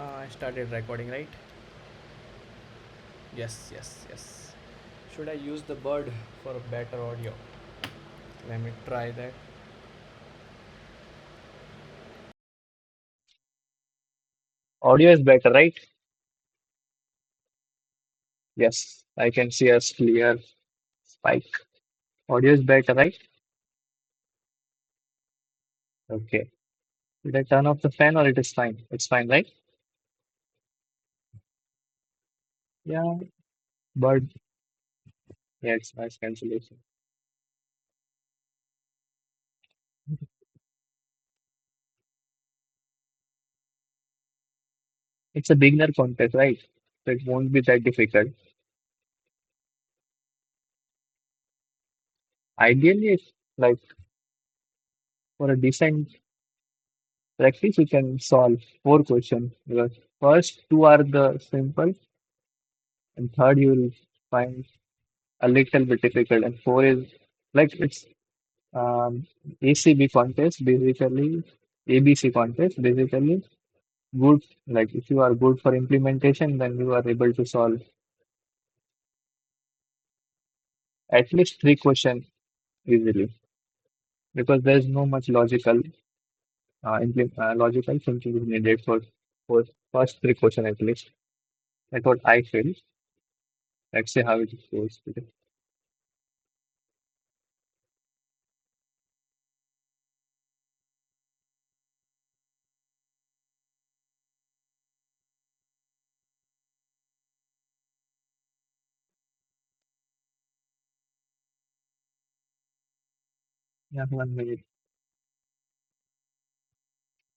I started recording, right? Yes, yes, yes. Should I use the bird for a better audio? Let me try that. Audio is better, right? Yes, I can see a clear spike. Audio is better, right? Okay. Did I turn off the fan or it is fine? It's fine, right? Yeah, but yeah, it's nice cancellation. It's a beginner contest, right? So it won't be that difficult. Ideally, it's like for a decent practice, you can solve four questions. Because first two are the simple, and third you will find a little bit difficult, and four is like it's ACB contest, basically ABC contest, basically good. Like if you are good for implementation, then you are able to solve at least three questions easily because there is no much logical thinking is needed for first three questions at least. That's what I feel. Let's see how it goes today. Yeah, 1 minute.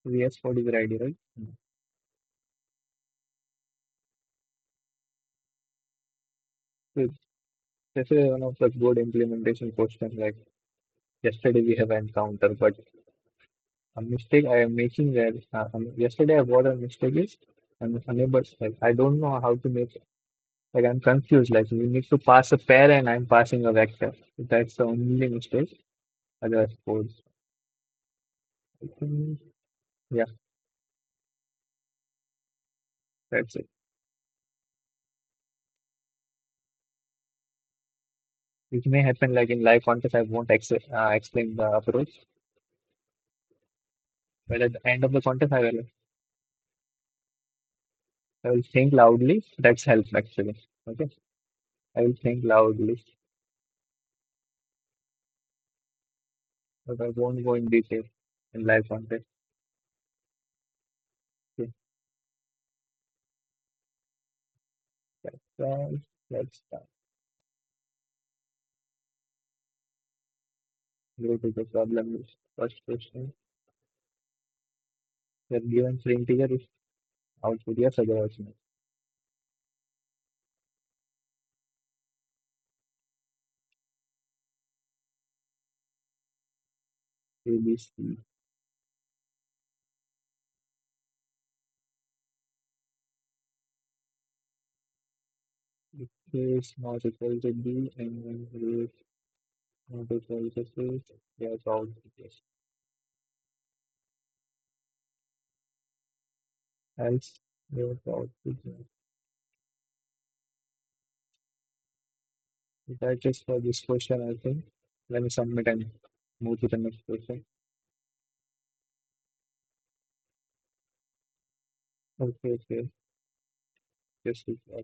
VS Code is ready, right? So this is one of the good implementation questions. Like yesterday we have encountered, but a mistake I am making there. Yesterday, what a mistake is, I'm unable. Like I don't know how to make. Like I'm confused. Like we need to pass a pair, and I'm passing a vector. That's the only mistake. Otherwise, code. I think, yeah, that's it. It may happen like in live contest. I won't explain the approach, but at the end of the contest, I will think loudly. That's help actually. Okay, I will think loudly, but I won't go in detail in live contest. Okay, that's all. Let's start. Go to the problem list. First question. The given three integer is output yes, otherwise no. A, B, C. If A is not equal to B and then A is not equal to C, yes, output yes. Else, yes, output no. That is for this question, I think. Let me submit and move to the next question. Okay, okay. Yes, yes, yes.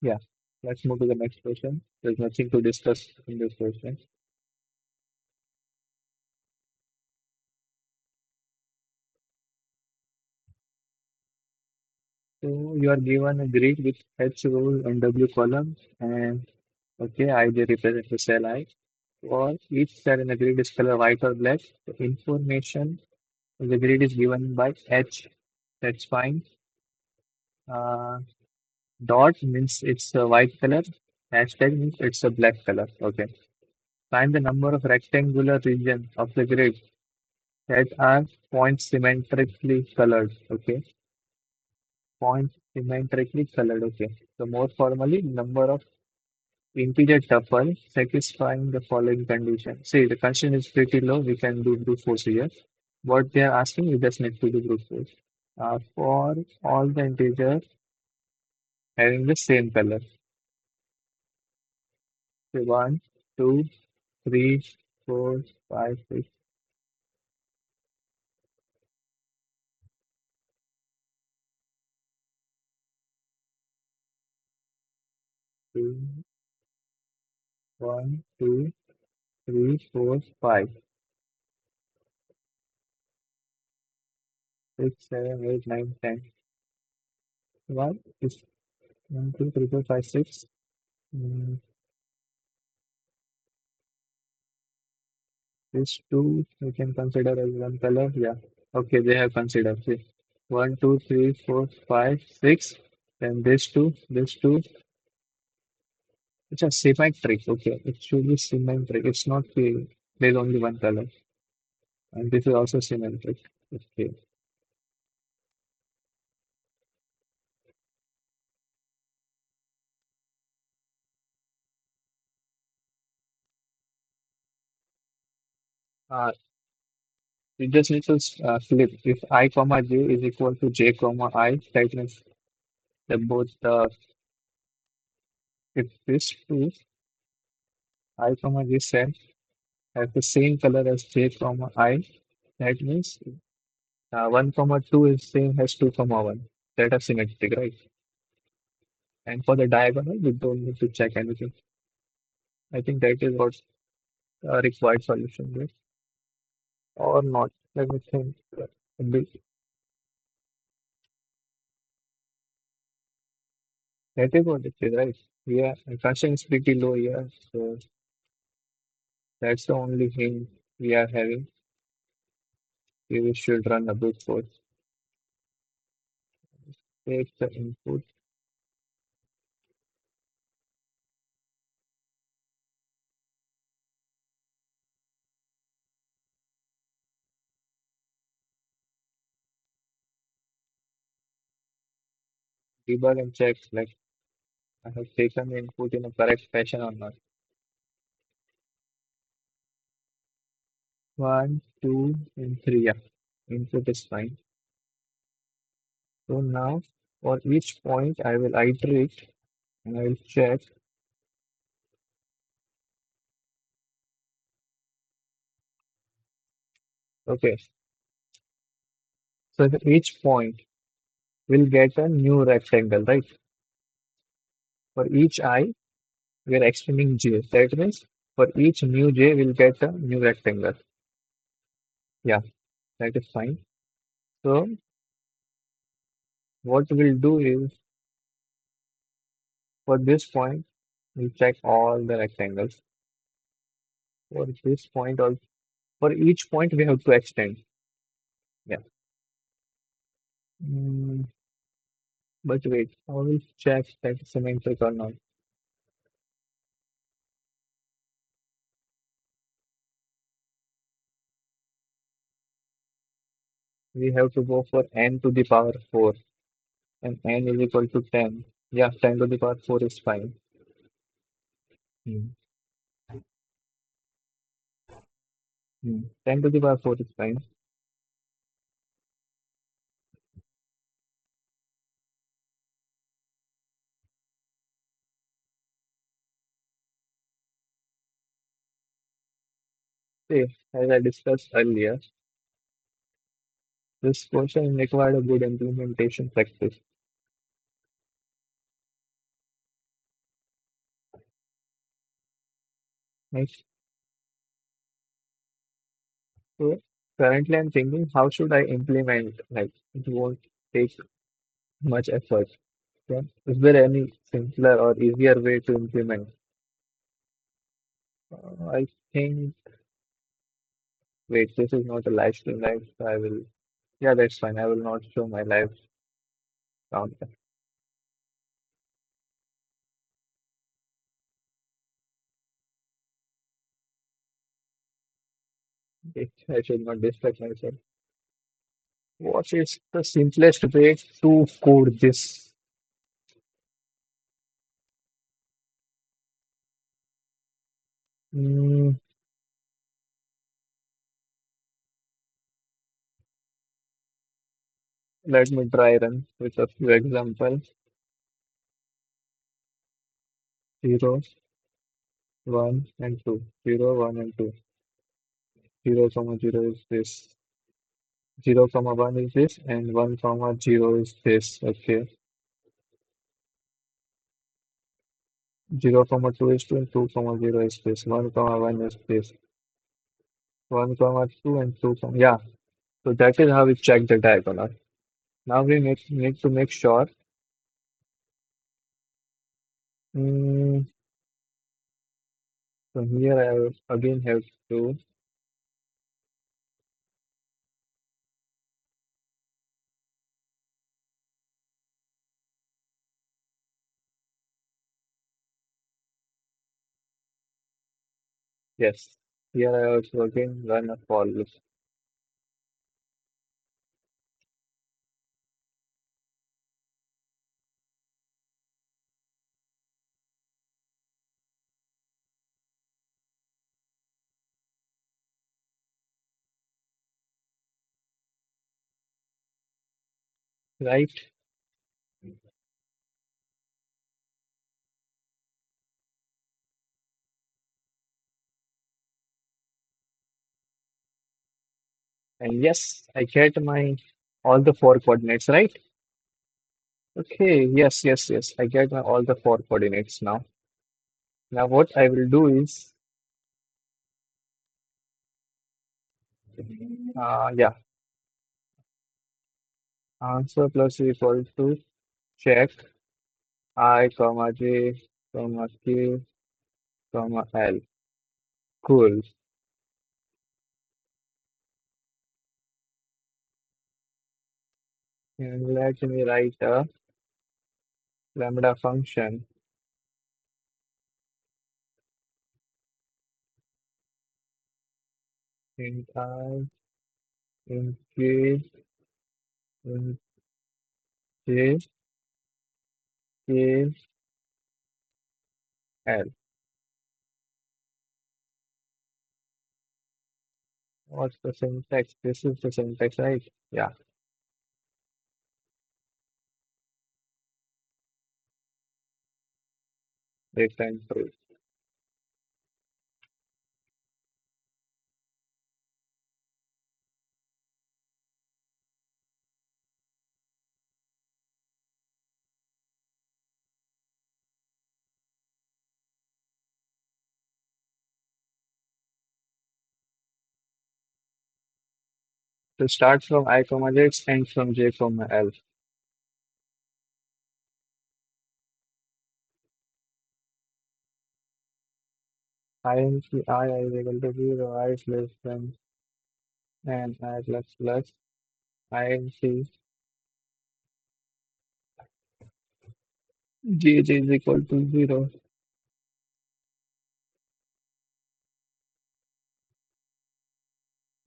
Yeah. Let's move to the next question. There's nothing to discuss in this question. So you are given a grid with H row and W columns, and okay, I represent the cell I. For each cell in the grid is color white or black. The information in the grid is given by H. That's fine. Uh, Dot means it's a white color. Hashtag means it's a black color. Okay. Find the number of rectangular region of the grid that are points symmetrically colored. Okay. Points symmetrically colored. Okay. So more formally, number of integer tuple satisfying the following condition. See, the condition is pretty low. We can do force here. what they are asking, you just need to do brute force. For all the integers having the same color. So 1, 2, 3, 4, 5, 6, 2, 1, 2, 3, 4, 5, 6, 7, 8, 9, 10. What is 1, 2, 3, 4, 5, 6? Mm, These two we can consider as one color. Yeah. Okay, they have considered. See. 1, 2, 3, 4, 5, 6. Then this two. It's a symmetric. Okay, it should be symmetric. It's not there's only one color. And this is also symmetric. Okay. Uh, you just need to flip. If I comma j is equal to j comma I, that means the both if this two I comma j set have the same color as j comma I, that means 1 comma 2 is same as 2 comma 1. That are symmetric, right? And for the diagonal, we don't need to check anything. I think that is what required solution is, or not. Let me think a bit. That is what it is, right? Yeah, and constraint is pretty low here, so that's the only thing we are having. We should run a brute force. Take the input, debug and check like I have taken the input in a correct fashion or not. 1, 2, and 3. Yeah, input is fine. So now for each point, I will iterate and I will check. Okay, so for each point will get a new rectangle, right? For each I, we are extending j. That means for each new j, we'll get a new rectangle. Yeah, that is fine. So what we'll do is for this point, we'll check all the rectangles. For this point, also, for each point, we have to extend. Yeah. Mm, but wait, I will check that it's symmetric or not. We have to go for n to the power 4, and n is equal to 10. Yeah, 10 to the power 4 is fine. Hmm. 10 to the power 4 is fine. See, as I discussed earlier, this question required a good implementation practice. Right? So currently I'm thinking how should I implement, like it won't take much effort. Yeah. Is there any simpler or easier way to implement? I think, wait, this is not a live stream, right? So I will, yeah, that's fine. I will not show my live count. Okay, I should not distract myself. What is the simplest way to code this? Mm, Let me try run with a few examples. 0, 1, and 2. 0, 1, and 2. 0, comma 0 is this. 0, comma 1 is this, and 1, comma 0 is this. Okay. 0, comma 2 is 2, and 2, comma 0 is this. 1, comma 1 is this. 1, comma 2, and 2, comma. Yeah. So that is how we check the diagonal. Now we need to make sure. Mm, so here I will again have to. Yes. Here I also again run a for loop. Right? And yes, I get my all the four coordinates, right? Okay, yes, yes, yes. I get my all the four coordinates now. Now what I will do is, yeah, answer plus equal to check I, comma j, comma k, comma l. Cool. And let me write a lambda function int I, int k, int j, k, l. What's the syntax? This is the syntax, right? Yeah, return true. To start from I, comma j, it ends from j, comma l. Int I is equal to 0, I is less than and I plus plus int j is equal to 0,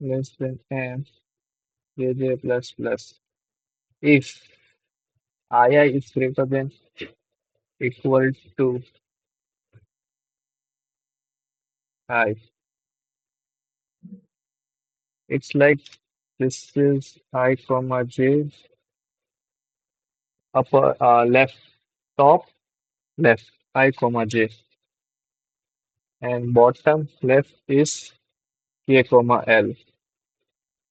less than and jj plus plus. If I is greater than equal to I, it's like this is I, comma j, upper left, top left, I, comma j, and bottom left is k, comma l.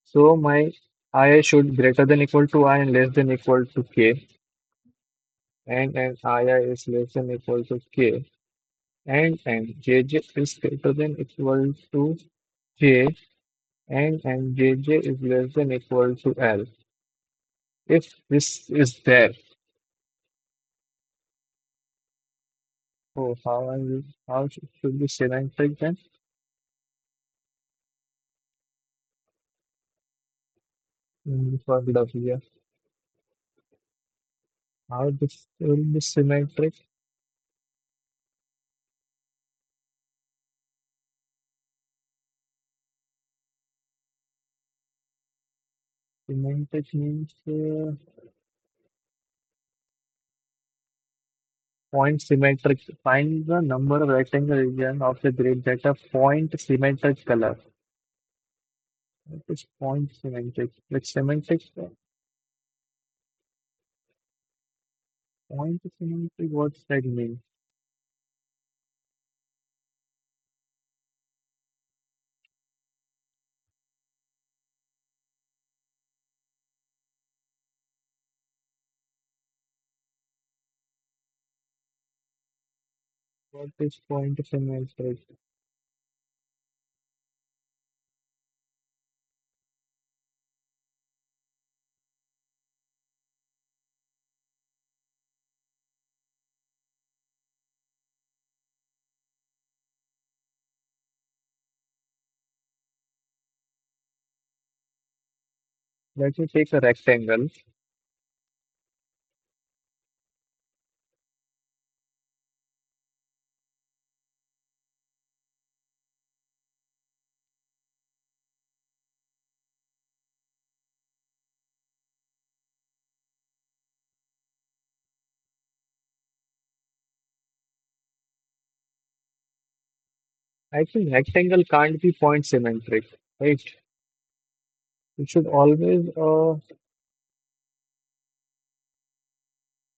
So my I should greater than equal to I and less than equal to k, and I is less than equal to k, and jj is greater than equal to j, and jj is less than equal to l. If this is there, oh, how should be symmetric then? For W, how this will be symmetric? Symmetric means point symmetric. Find the number of rectangle region of the grid that have point symmetric color. What is point symmetric? Like symmetric Point symmetry, what's that mean? What is point symmetry? Let me take a rectangle. I think rectangle can't be point symmetric, right? It should always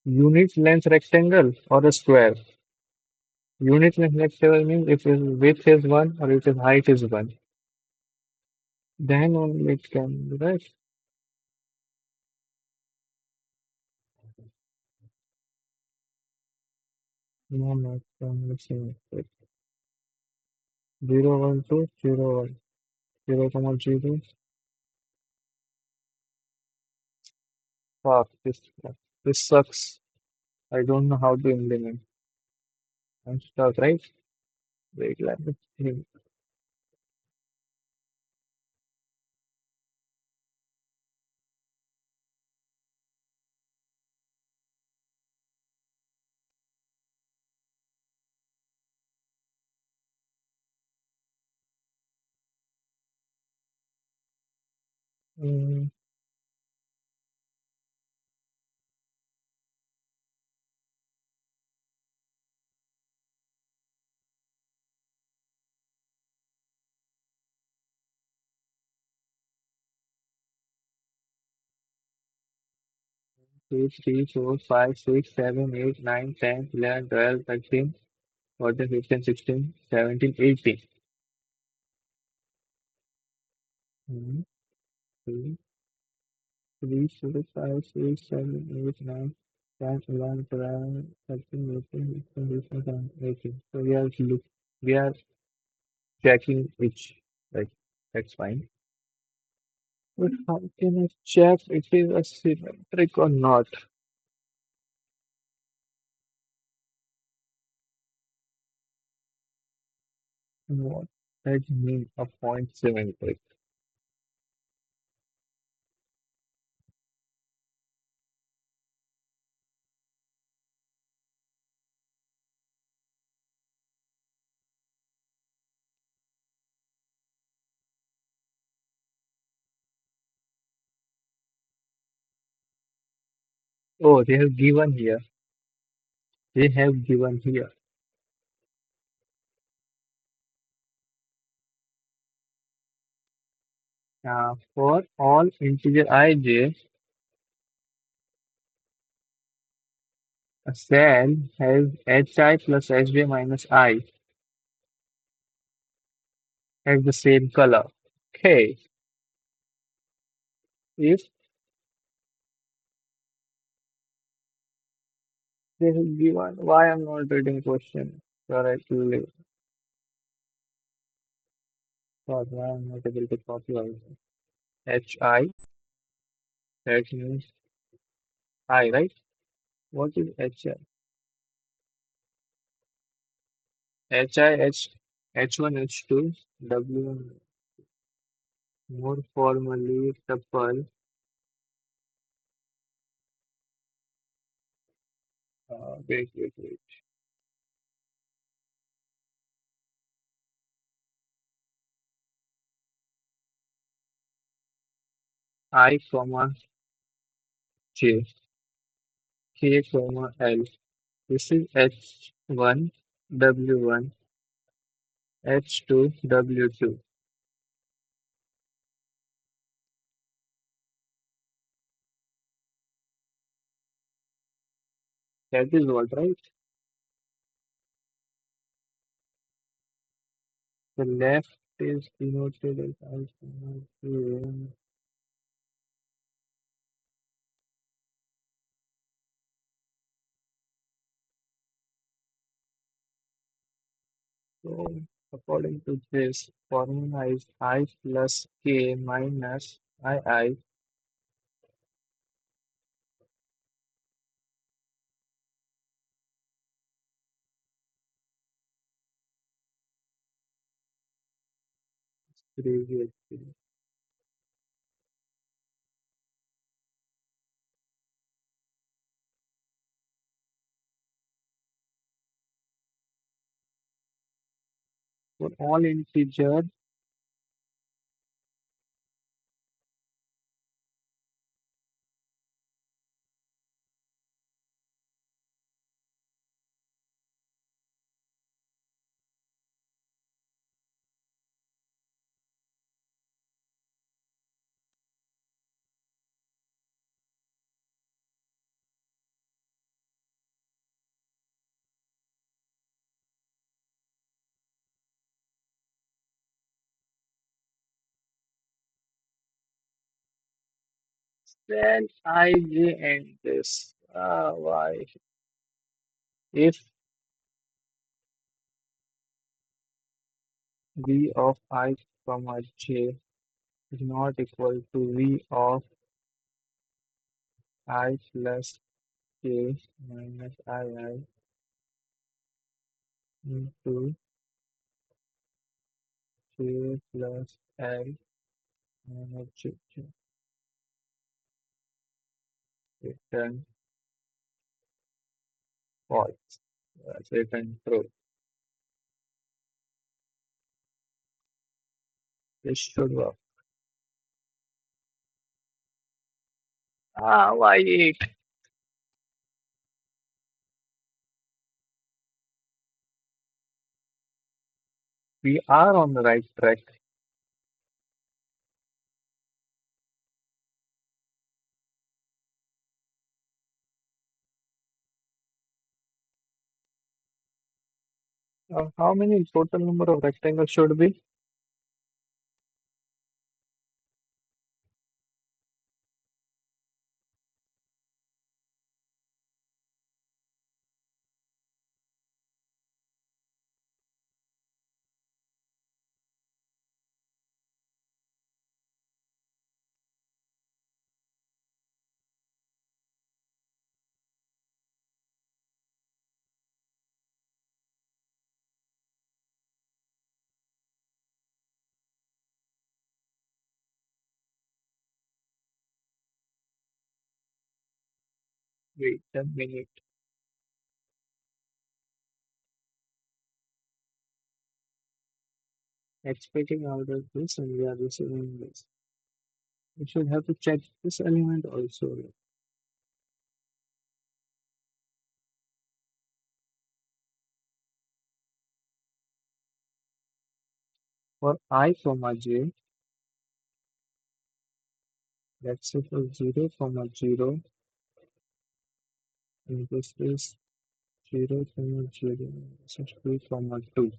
unit length rectangle or a square. Unit length rectangle means if its width is one or if its height is one, then only it can be right. No, not symmetric. 0, 1, 2, 0, 1, 0, comma 0. Fuck, this sucks. I don't know how to implement. I'm stuck, right? Wait, let me think. 2, 3, 4, 5, 6, 7, 8, 9, 10, 11, 12, 13, 14, 15, 16, 17, 18. 1, 2, 3, 4, 5, 6, 7, 8, 9, 10, 11, 12, 13, 14, 15, 16, 17, 18. So we are checking each. Like that's fine. But how can I check if it is a symmetric or not? What does mean a point symmetric? Oh, they have given here. They have given here. For all integer ij, a cell has hi plus sj minus I has the same color. Okay, if they have given, why I'm not reading question correctly? God, why I'm not able to copy also. Hi, that means I, right? What is hi? H1, H2, W1, more formally tuple, wait. I, comma, J, K, comma, L. This is H1, W1, H2, W2. That is what, right? The left is denoted as I comma j. So according to this formula is I plus k minus I previously. For all integer, then ij and this. Why? If v of I comma j is not equal to v of I plus k minus ii into j plus l minus j, return false. Return true. This should work. Why 8? We are on the right track. How many total number of rectangles should be? Wait a minute. Expecting out of this and we are receiving this. We should have to check this element also. For I comma j, let's say for 0 comma 0, and this is 0 comma 0, this is 2 comma 2.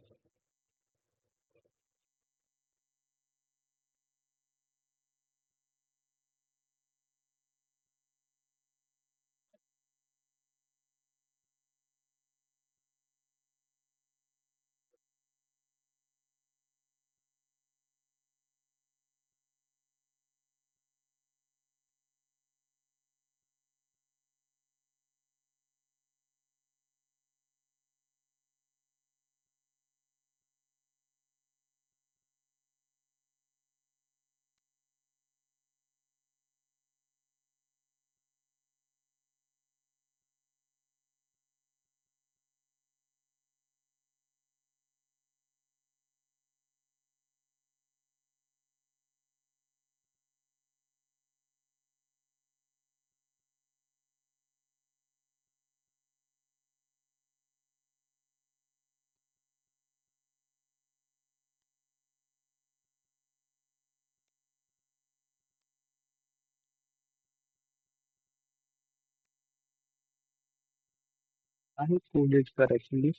I coded correctly.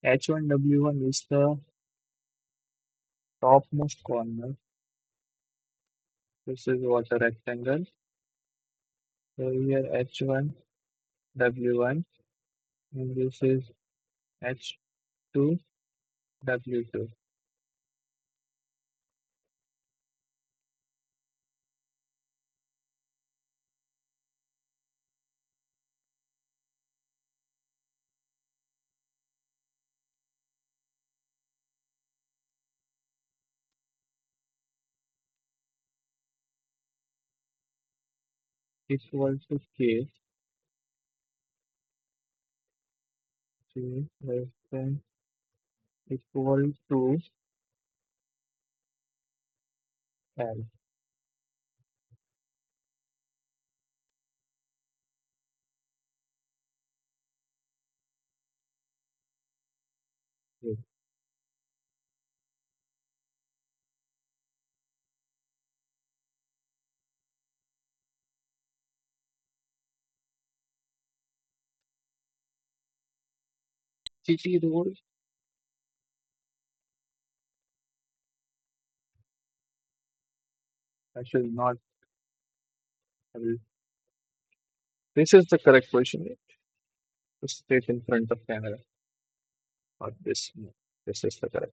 H1W1 is the topmost corner. This is water rectangle. So here H1, W1, and this is H2, W2. Equal to K, less than equal to L. Yes. GT rule, I should not have. This is the correct position. To straight in front of camera. Or this. No, this is the correct.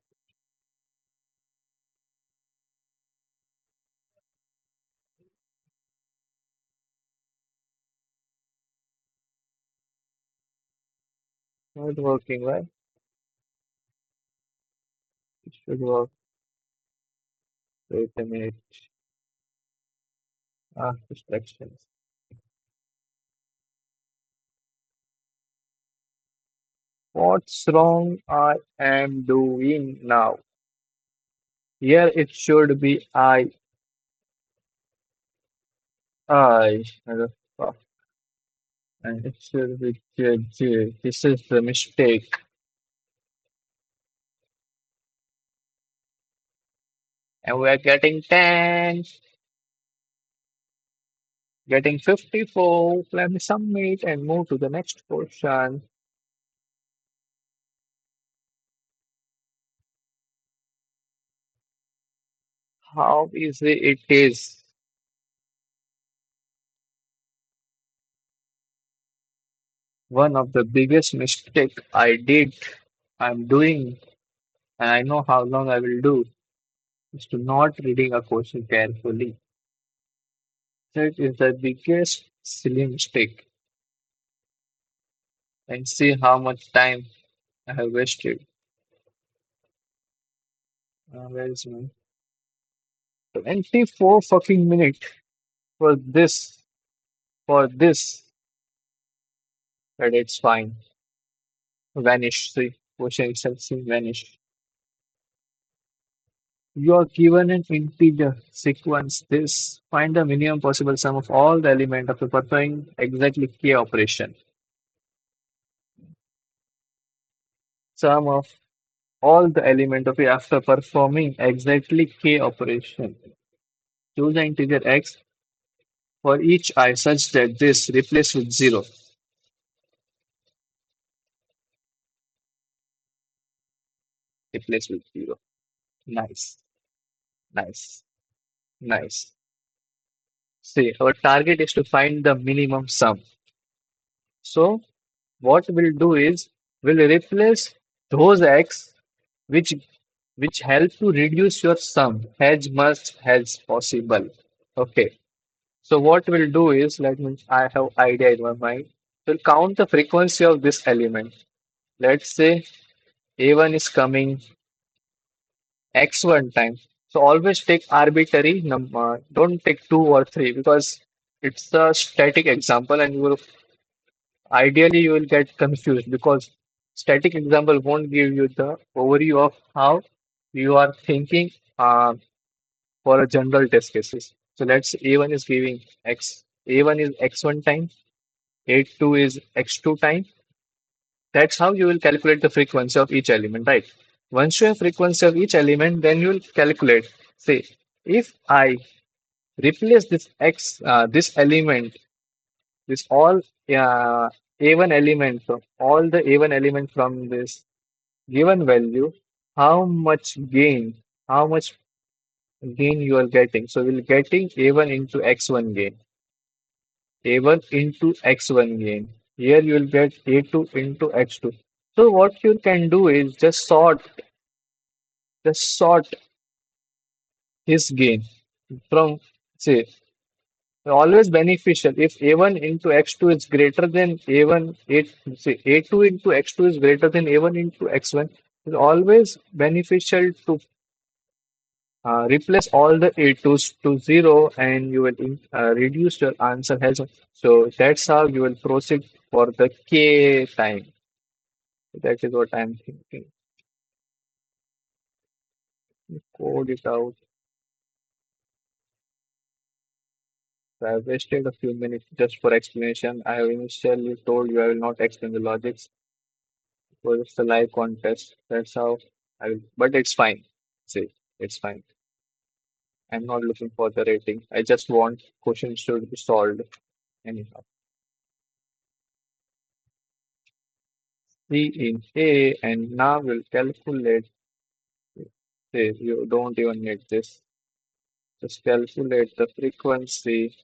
Not working, right? It should work. Wait a minute. Ah, distractions. What's wrong I am doing now? Here it should be I. Fuck. And it should be J. This is the mistake. And we are getting 10, getting 54. Let me submit and move to the next portion. How easy it is. One of the biggest mistake I'm doing, and I know how long I will do, is to not reading a question carefully. That is the biggest silly mistake. And see how much time I have wasted. Where is my 24 fucking minutes for this, but it's fine. Vanish. See, question itself see vanish. You are given an integer sequence this. Find the minimum possible sum of all the element of the performing exactly k operation. Sum of all the element of it after performing exactly k operation. Choose the integer x for each I such that this replace with 0. Replace with 0. Nice. Nice. Nice. See, our target is to find the minimum sum. So what we'll do is we'll replace those x which help to reduce your sum as much as possible. Okay. So what we'll do is let me I have idea in my mind. We'll count the frequency of this element. Let's say A1 is coming X1 time. So always take arbitrary number. Don't take two or three because it's a static example and you will ideally you will get confused because static example won't give you the overview of how you are thinking for a general test cases. So let's say A1 is giving X. A1 is X1 time. A2 is X2 time. That's how you will calculate the frequency of each element, right? Once you have frequency of each element, then you will calculate. Say, if I replace this element This all A1 element from all the A1 element from this given value, how much gain, how much gain you are getting. So we're getting A1 into X1 gain, A1 into X1 gain. Here you will get A2 into X2. So what you can do is just sort his gain from, say, always beneficial. If A1 into X2 is greater than A1, say A2 into X2 is greater than A1 into X1, it's always beneficial to replace all the A2s to zero, and you will reduce your answer has. So that's how you will proceed for the K time. That is what I'm thinking. Code it out. So I wasted a few minutes just for explanation. I have initially told you I will not explain the logics because it's a live contest. That's how I will, but it's fine. See, it's fine. I'm not looking for the rating. I just want questions should be solved anyhow. C in A, and now we'll calculate. Say you don't even need this. Just calculate the frequency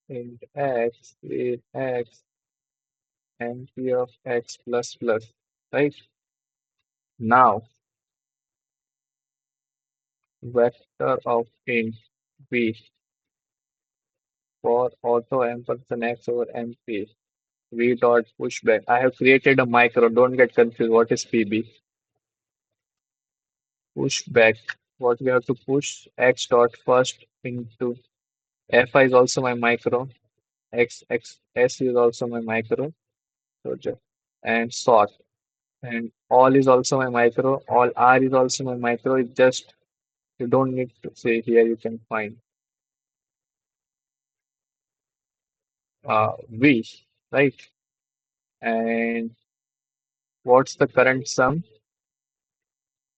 in X with X and P of X plus plus. Right? Now, vector of int V for auto ampersand X over MP. V dot pushback. I have created a micro. Don't get confused. What is PB? Pushback. What we have to push X dot first into FI is also my micro. X is also my micro. So just and sort. And all is also my micro. All R is also my micro. It's just you don't need to say here you can find V, right? And what's the current sum?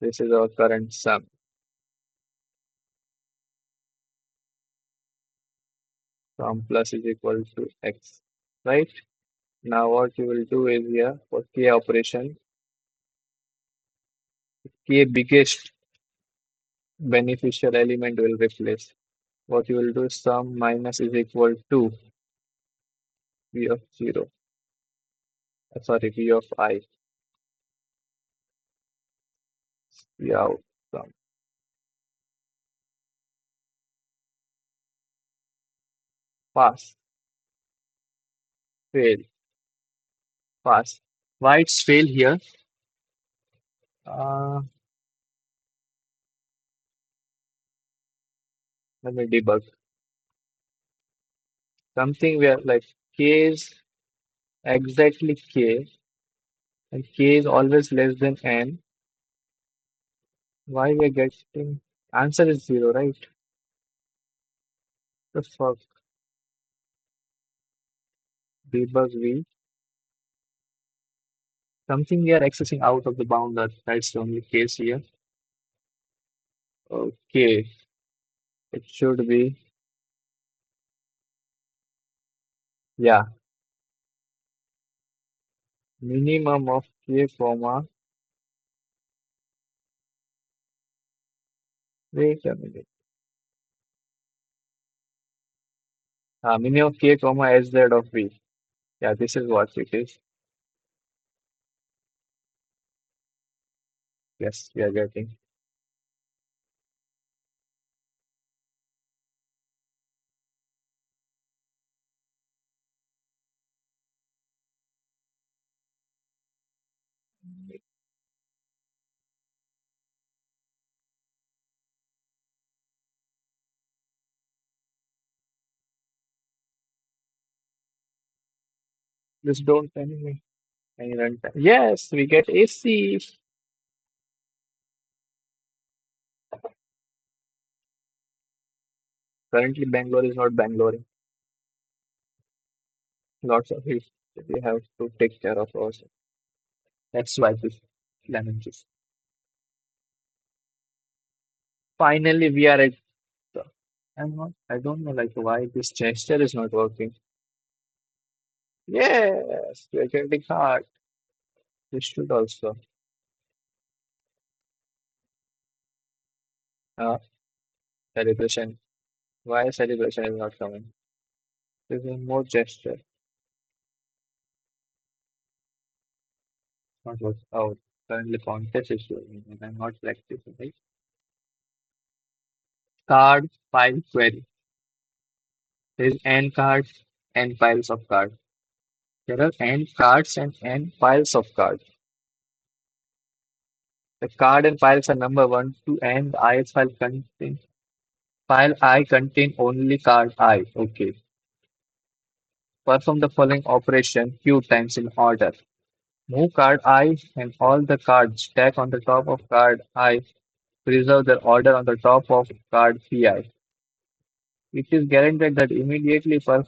This is our current sum. Sum plus is equal to X, right? Now what you will do is here for K operation, K biggest beneficial element will replace. What you will do is sum minus is equal to V of 0. Sorry, V of I. V out sum. Pass, fail, pass. Why it's fail here? Uh, Let me debug. Something where like K is exactly K and K is always less than N. Why we're getting answer is 0, right? The fuck? Debug V. Something we are accessing out of the boundary. That's the only case here. Okay, it should be, yeah, minimum of K comma. Wait a minute. Minimum of K comma SZ of V. Yeah, this is what it is. Yes, we are getting. Please don't anyway. Any runtime. Yes, we get AC. Currently, Bangalore is not Bangalore. Lots of it. We have to take care of ourselves. That's why this lemon juice. Finally, we are at the, I don't know like why this gesture is not working. Yes, we're getting hard. This should also. Uh, celebration. Why celebration is not coming? This is more gesture. Not work out. Currently contest is showing and I'm not practicing, right? Card file query. There is n cards, n files of cards. There are n cards and n files of cards. The card and files are number one, two, and I file I contain only card I. Okay. Perform the following operation few times in order. Move card I and all the cards stack on the top of card I. Preserve their order on the top of card PI. It is guaranteed that immediately before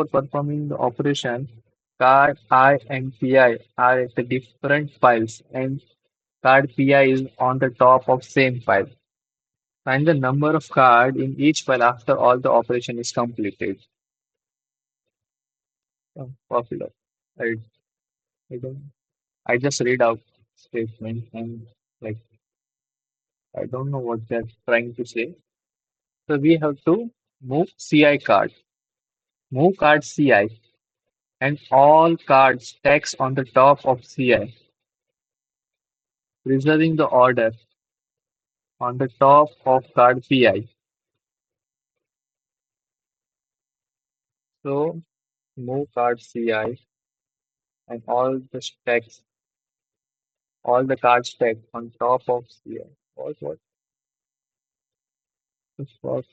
performing the operation, card I and PI are at the different files and card PI is on the top of same file. Find the number of card in each file after all the operation is completed. Popular. I, I don't I just read out statement and like I don't know what they're trying to say. So we have to move CI card, move card CI, and all cards text on the top of CI, preserving the order on the top of card PI. So move card CI and all the cards text on top of CI. What the fuck?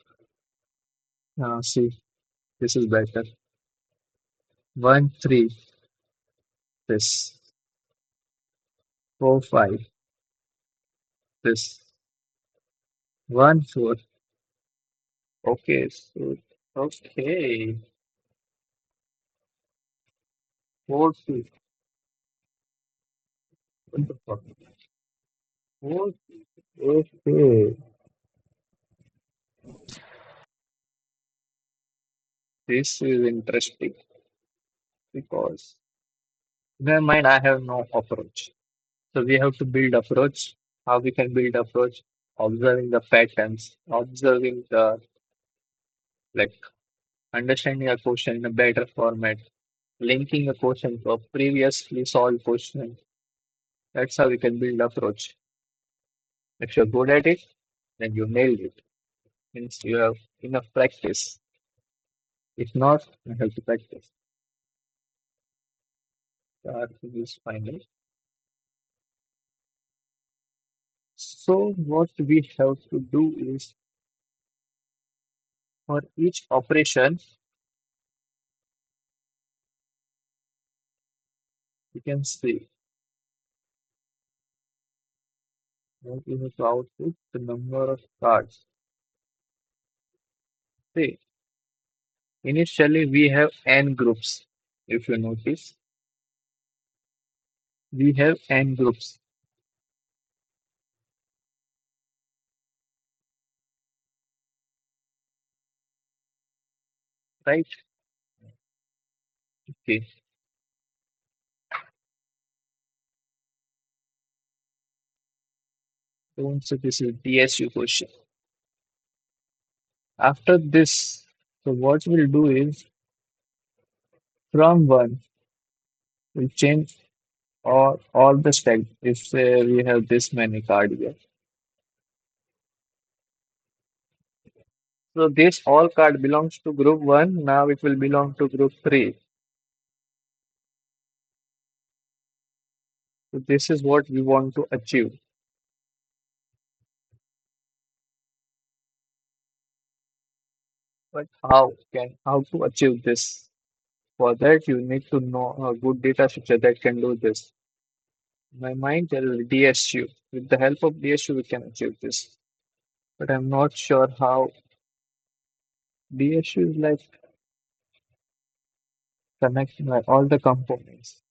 See, this is better. 1 3 this 4 5 this 1 4. Okay, so okay. 4 2. What the fuck? 4 2. Okay. This is interesting because in my mind I have no approach. So we have to build approach. How we can build approach? Observing the patterns, observing the like understanding a question in a better format, linking a question to a previously solved question. That's how we can build approach. If you're good at it, then you nailed it. Means you have enough practice. If not, you have to practice. Everything is final. So what we have to do is for each operation, we can see what we have to output the number of cards. See, initially we have n groups. If you notice, we have n groups, right? Okay. So this is DSU question. After this, so what we'll do is from one, we'll change all the stack. If say we have this many card here. So this all card belongs to group one. Now it will belong to group three. So this is what we want to achieve. But how to achieve this? For that you need to know a good data structure that can do this. In my mind there is DSU. With the help of DSU we can achieve this. But I'm not sure how DSU is like connecting like all the components.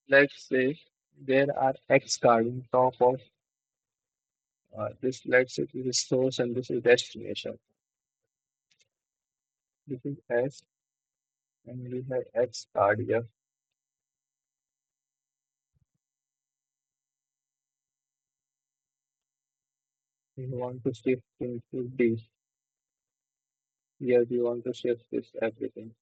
Let's say there are X card on top of this. Let's say this is source and this is destination. This is S and we have X card here. We want to shift into D. Here we want to shift this everything.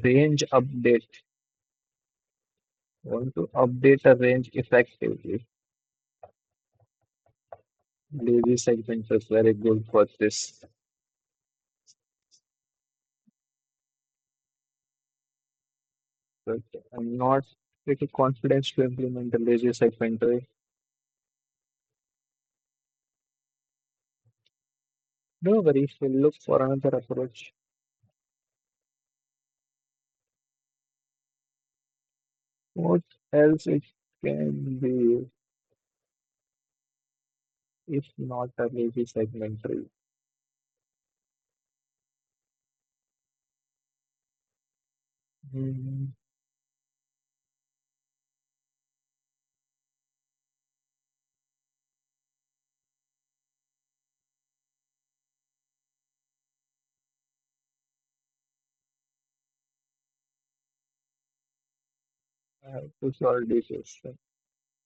Range update. Want to update a range effectively. Lazy segment is very good for this. But I'm not pretty confident to implement the lazy segmentary. No worries, we'll look for another approach. What else it can be if not a lazy segmentary? Hmm, I have to solve this question.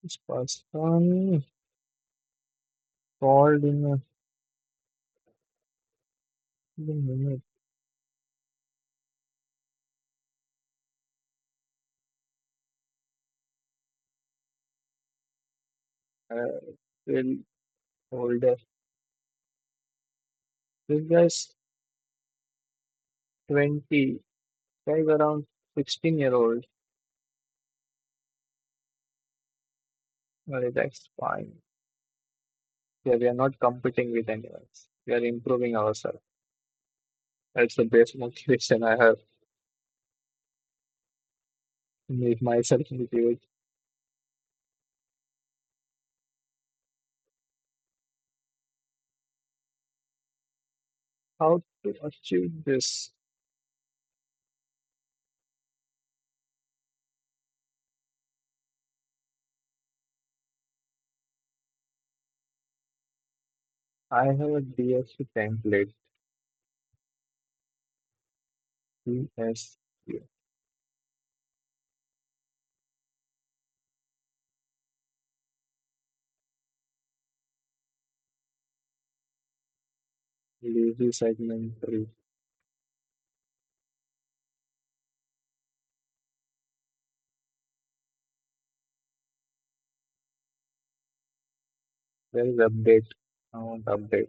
This person called in a minute. Will older. This guy's 20, guy's around 16-year old. Well, that's fine. Yeah, we are not competing with anyone. We are improving ourselves. That's the best motivation I have to make myself motivate. How to achieve this? I have a DSU template. DSU. Lazy segment 3. There is update. I want update.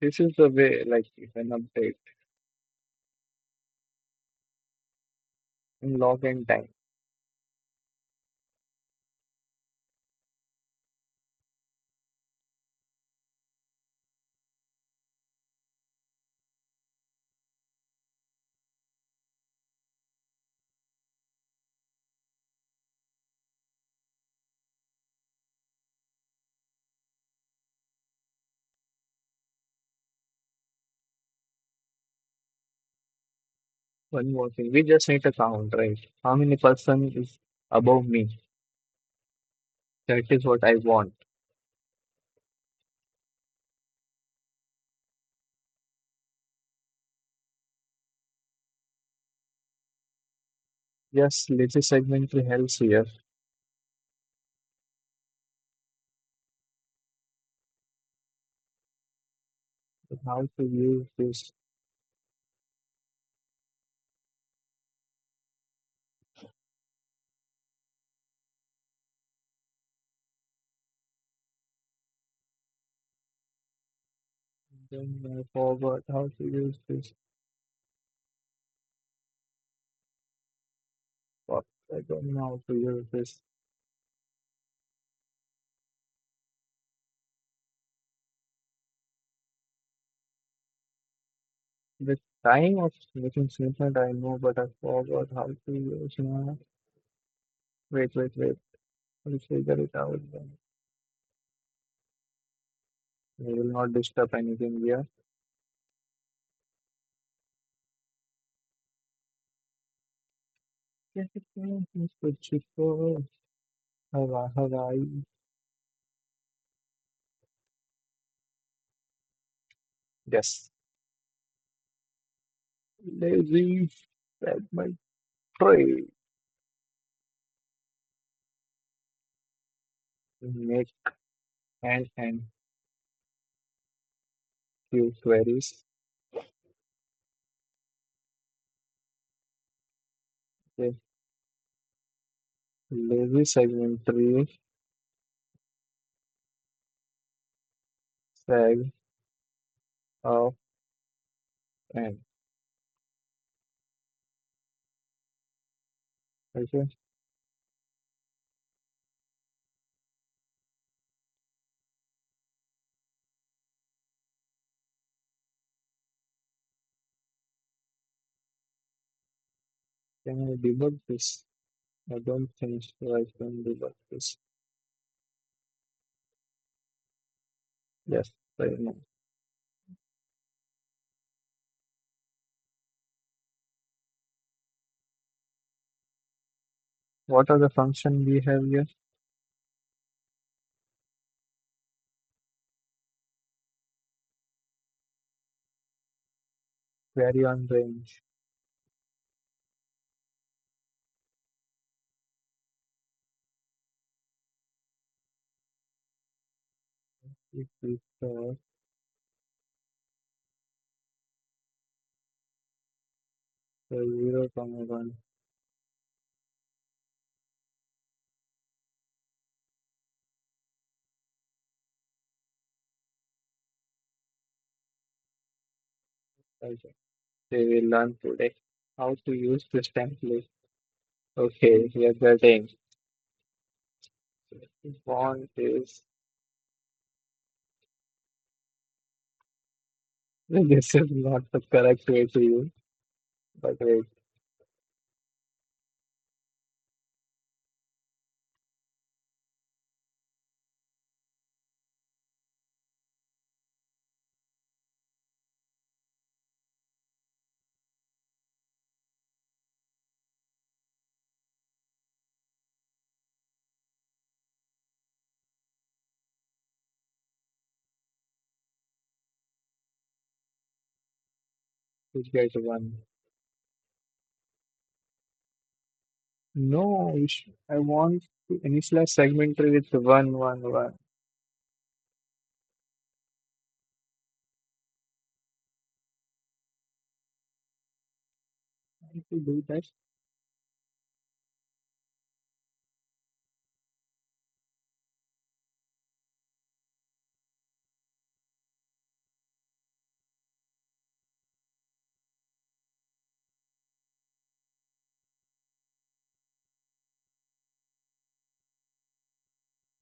This is the way, like, you can update in login time. One more thing. We just need to count, right? How many person is above me? That is what I want. Yes, lazy segment helps here. But how to use this? Then I forgot how to use this. Fuck, I don't know how to use this. The time of making snippet I know, but I forgot how to use now. Wait. I'll figure it out then. I will not disturb anything here. Mr. Chico, Hawaii. Yes. Lazy segment three. Make and few queries. Okay. Lazy segment three. Seg of n. Okay. Can I debug this? I don't think so. I can debug this. Yes, I know. What are the function we have here? Query on range. If we start the 0, comma 1. Okay. They will learn today how to use this template. Okay, we are getting font is this is not the correct way to use, but wait. Let's get one. No, I want to initialize segment tree with 1, 1, 1. How to do that?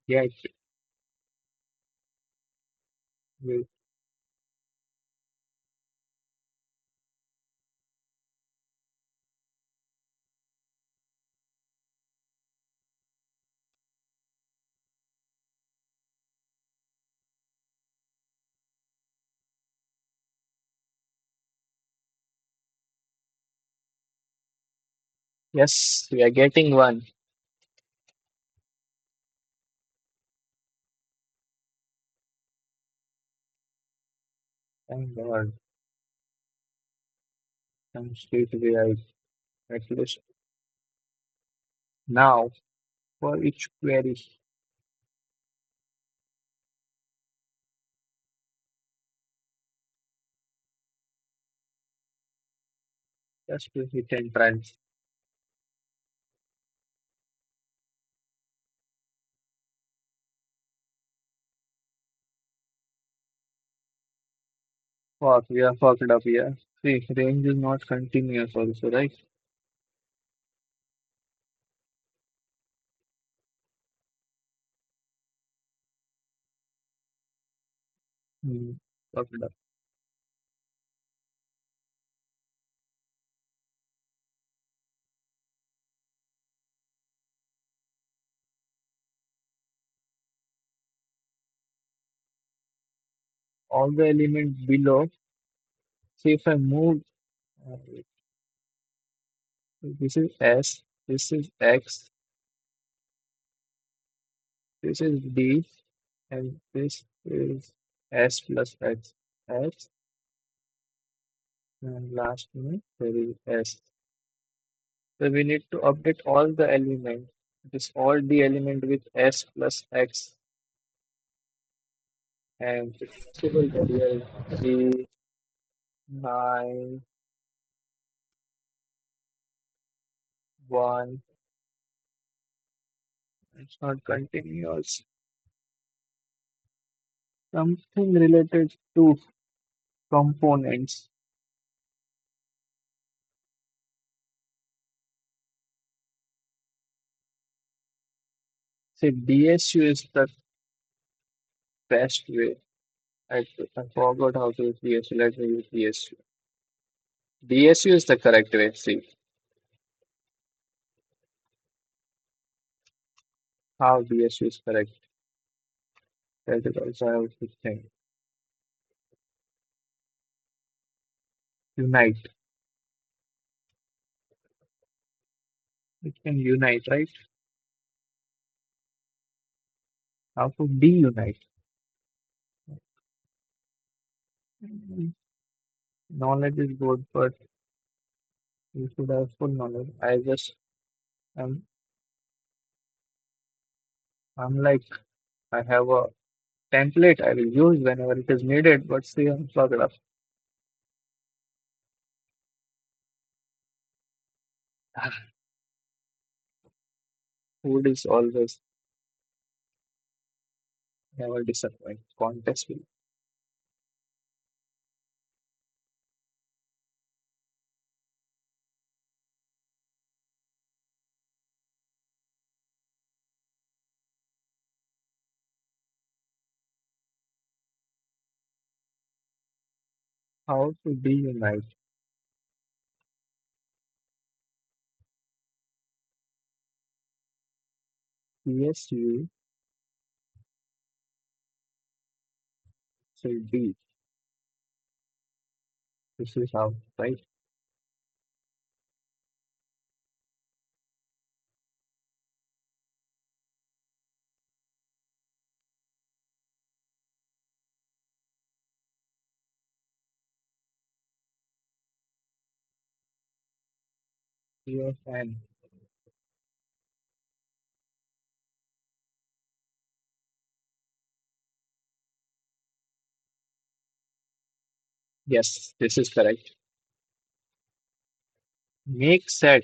Yes, wait. Yes, we are getting one. Thank God. I'm straight away at least now for each query. Just to hit and run. Fuck, we are fucked up here. See, range is not continuous also, right? Hmm. Fucked up. All the elements below. See, if I move, uh, this is S, this is X, this is D, and this is S plus X. X, and last one, there is S. So we need to update all the elements. This all the element with S plus X, and it's possible that here is 3, 9, 1. It's not continuous. Something related to components. Say DSU is the best way. I forgot how to use DSU. Let me use DSU. DSU is the correct way. See how DSU is correct. That is also I have to think. Unite. It can unite, right? How to deunite. Mm, Knowledge is good, but you should have full knowledge. I'm, I'm like, I have a template I will use whenever it is needed, but see, I'm plugged up. Food is always never disappoint. Contest will. How to deunite. PSU, so D. This is how, right? Yes, and yes, this is correct. Make set.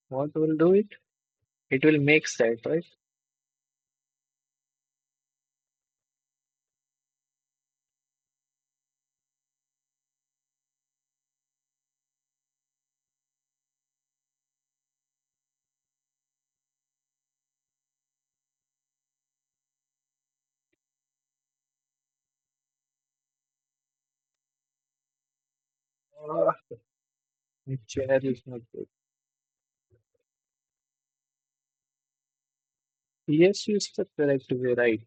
What will do it? It will make set, right? Ah, my chair is not good. PSU is the correct way, right?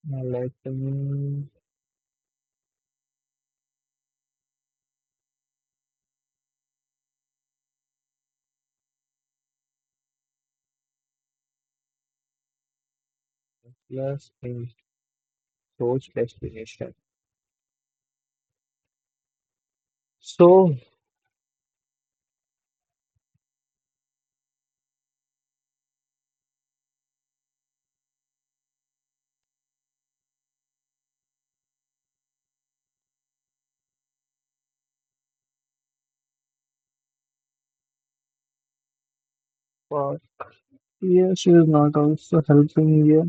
Now let me plus in source destination. So, for Yeah, she is not also helping here.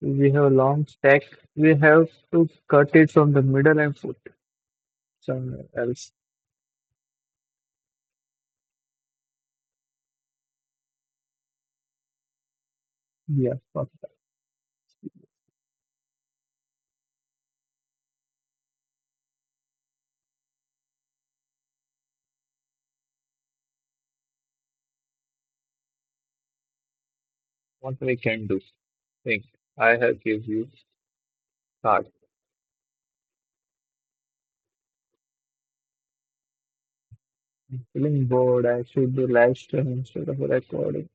We have a long stack. We have to cut it from the middle and put somewhere else. Yeah, fuck that. What we can do? Think. I have give you card. Feeling bored. I should do live stream instead of recording.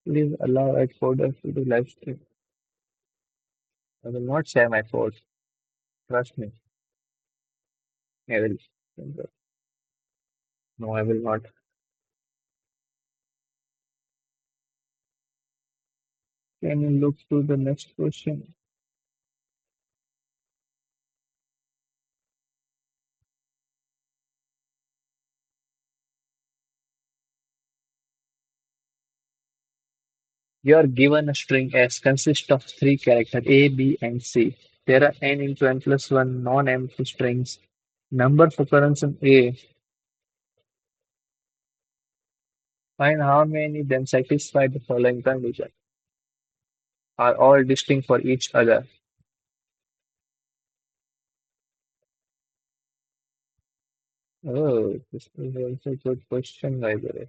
Please allow AtCoder to do live stream. I will not share my code. Trust me. I will. No, I will not. Can you look to the next question? You are given a string S consists of three characters A, B, and C. There are n into n plus 1 non-empty strings. Number of occurrence in A. Find how many then satisfy the following condition. Are all distinct for each other. Oh, this is also a good question, by the way.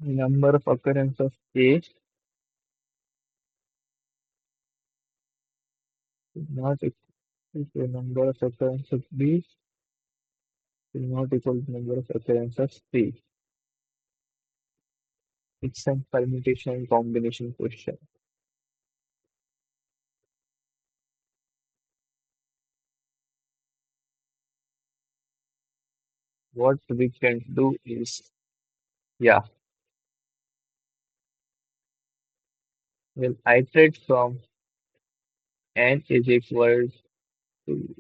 Number of occurrence of A is not equal to number of occurrence of B is not equal to number of occurrence of C. It's a permutation combination question. What we can do is, yeah, we'll iterate from n is equal to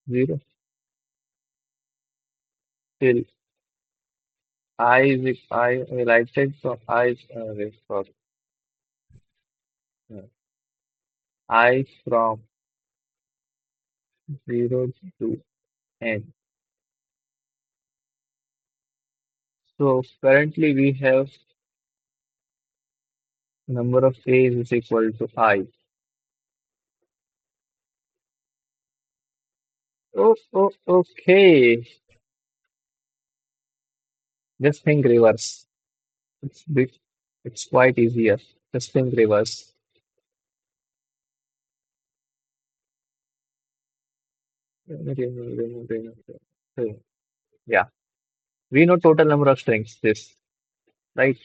0 till I will iterate from wait, sorry, I from 0 to n. So currently we have number of A's is equal to I. Okay. Just think reverse. It's big. It's quite easier. Just think reverse. So, yeah. We know total number of strings. This, right?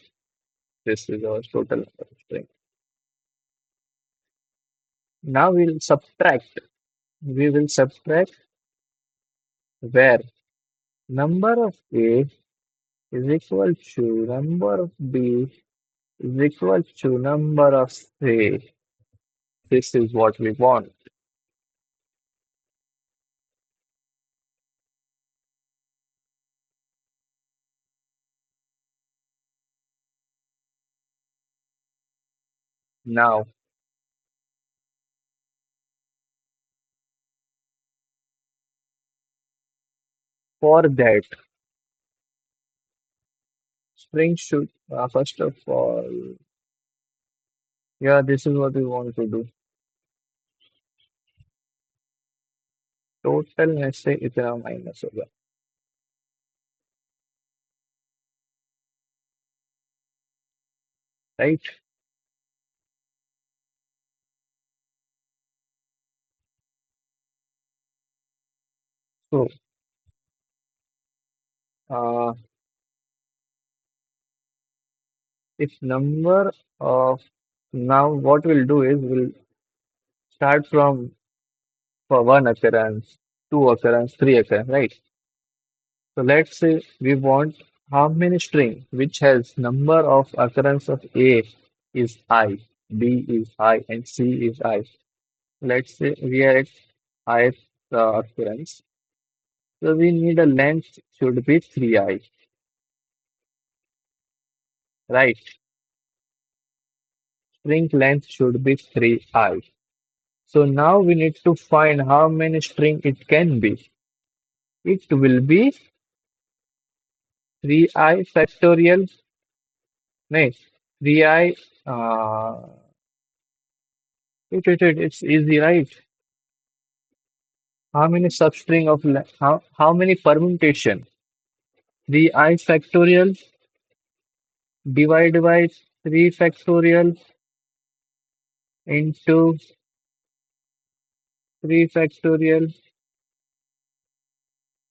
This is our total number of strings. Now we'll subtract. We will subtract where number of A is equal to number of B is equal to number of C. This is what we want. Now, for that, string should, first of all, yeah, this is what we want to do. Total में से इतना minus होगा, right? So, uh, if number of now what we'll do is we'll start from for one occurrence, two occurrence, three occurrence, right? So let's say we want how many string which has number of occurrence of A. is I, B is I, and C is I. Let's say we are at ith occurrence. So we need a length should be 3i, right? String length should be 3i. So now we need to find how many string it can be. It will be 3i factorial. No, 3i. Uh, it's easy, right? How many substring of how many permutation? 3i factorial divided by 3 factorial into 3 factorial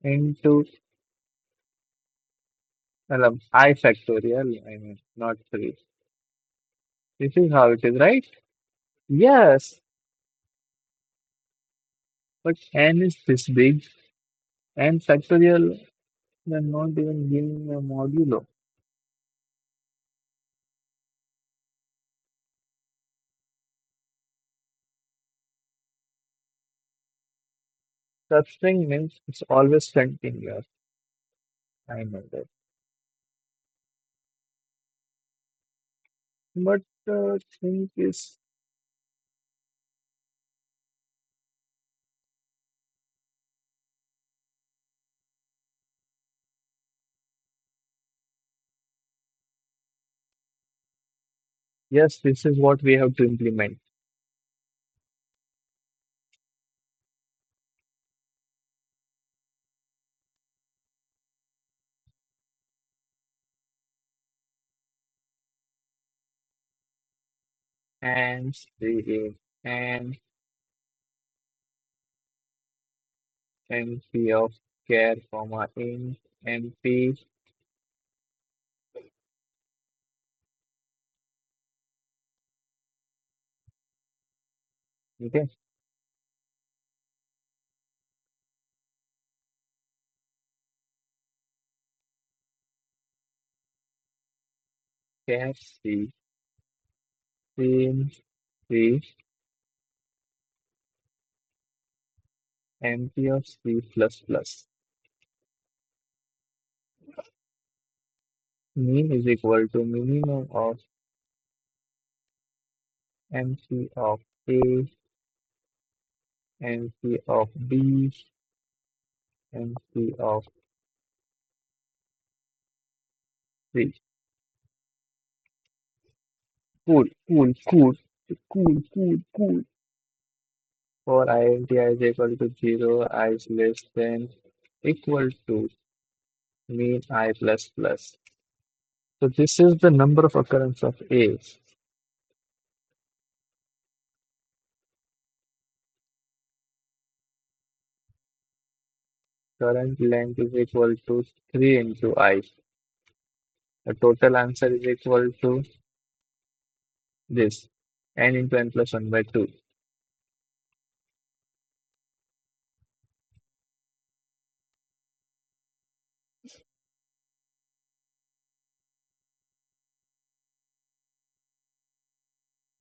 into I factorial. I mean, not 3. This is how it is, right? Yes, but n is this big. N factorial, they're not even giving a modulo. Substring means it's always continuous. I know that. But thing is, yes, this is what we have to implement. And the and np of care, comma in np. Okay, care c in c np of c plus plus. Mean is equal to minimum of np of a, np of b, np of c. Cool, cool, cool, cool, cool, cool. For int I is equal to 0, I is less than equal to mean I plus plus. So this is the number of occurrence of A. Current length is equal to 3 into I. The total answer is equal to this n into n plus 1 by 2.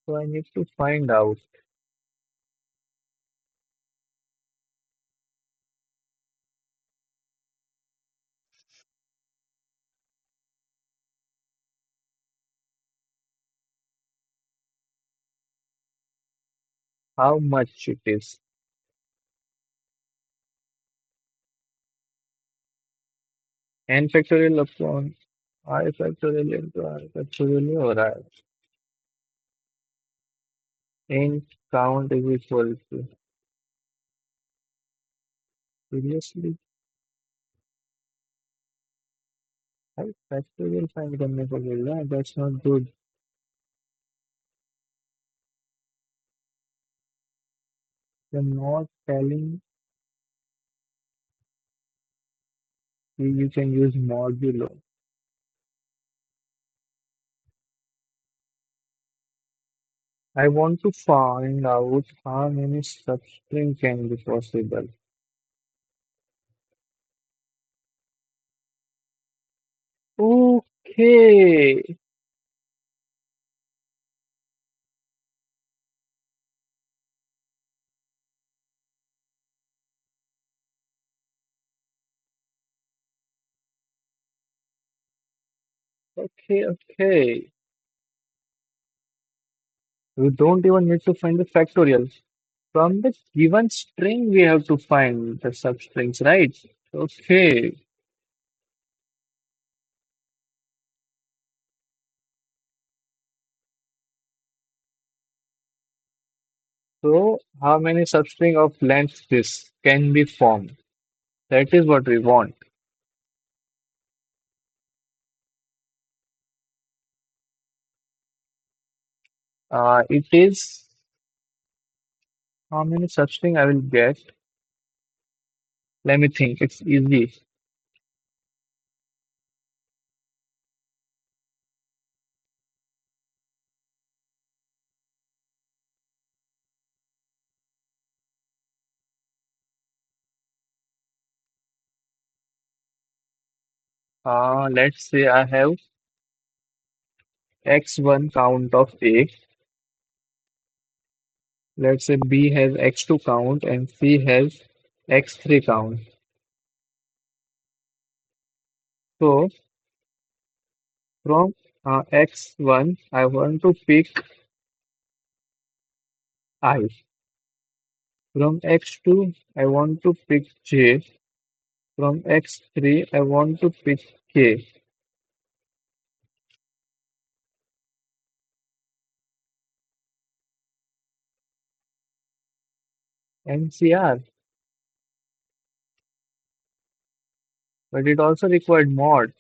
So I need to find out how much it is. N factorial upon I factorial into I factorial or I. N count is equal to. Seriously, I factorial find करने को बोल रहा है. That's not good. You're not telling me you can use modulo. I want to find out how many substring can be possible. Okay. Okay, okay. We don't even need to find the factorial. From the given string, we have to find the substrings, right? Okay. So, how many substring of length this can be formed? That is what we want. It is how many substring I will get. Let me think. It's easy. Let's say I have x1 count of A. Let's say B has x2 count and C has x3 count. So from x1, I want to pick I. From x2, I want to pick J. From x3, I want to pick K. NCR, but it also required mod.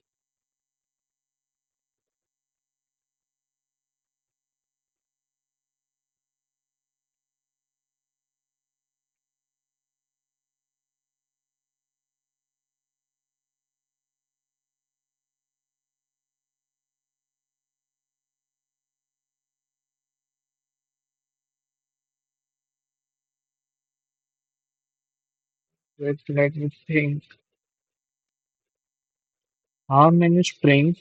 Let me think. How many strings,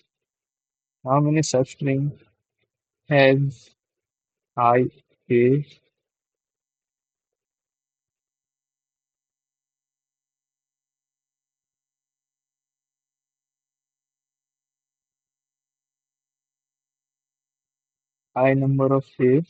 how many substrings has I, A, I number of A,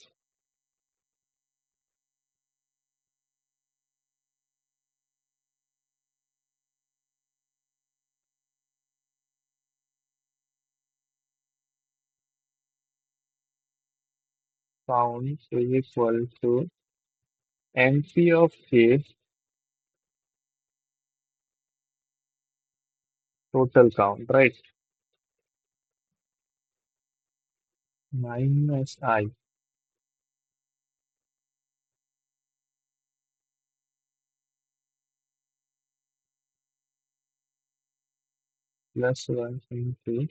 count is equal to NP of A total count, right? Minus I plus 1 into